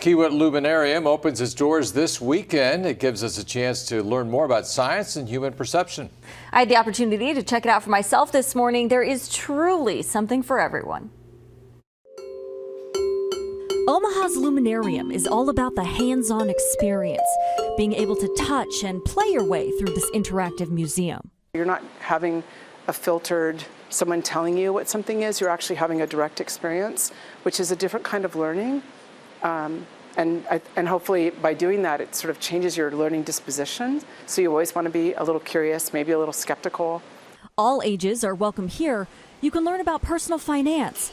Kiewit Luminarium opens its doors this weekend. It gives us a chance to learn more about science and human perception. I had the opportunity to check it out for myself this morning. There is truly something for everyone. Omaha's Luminarium is all about the hands-on experience, being able to touch and play your way through this interactive museum. You're not having a filtered someone telling you what something is. You're actually having a direct experience, which is a different kind of learning. And hopefully by doing that, it sort of changes your learning disposition. So you always want to be a little curious, maybe a little skeptical. All ages are welcome here. You can learn about personal finance,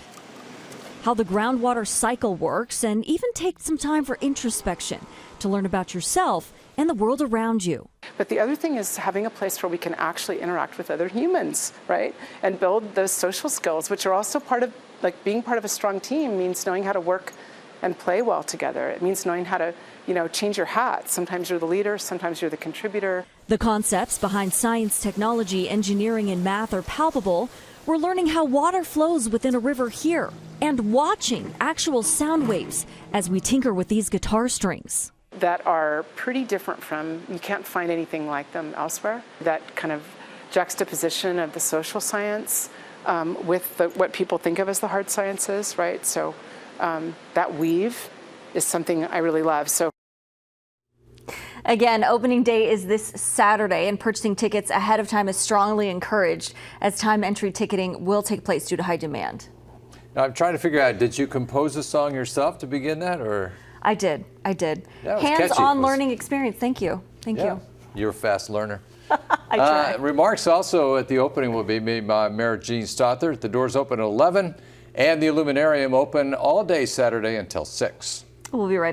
how the groundwater cycle works, and even take some time for introspection to learn about yourself and the world around you. But the other thing is having a place where we can actually interact with other humans, right? And build those social skills, which are also part of, like, being part of a strong team means knowing how to work and play well together. It means knowing how to, change your hats. Sometimes you're the leader, sometimes you're the contributor. The concepts behind science, technology, engineering, and math are palpable. We're learning how water flows within a river here and watching actual sound waves as we tinker with these guitar strings. That are pretty different from, you can't find anything like them elsewhere. That kind of juxtaposition of the social science with what people think of as the hard sciences, right? So that weave is something I really love. So again, opening day is this Saturday, and purchasing tickets ahead of time is strongly encouraged, as time entry ticketing will take place due to high demand. Now, I'm trying to figure out, did you compose a song yourself to begin that, or? I did. Hands-on learning experience. Thank you. Thank you. You're a fast learner. I try. Remarks also at the opening will be made by Mayor Gene Stothert. The doors open at 11, and the Luminarium open all day Saturday until 6. We'll be right back.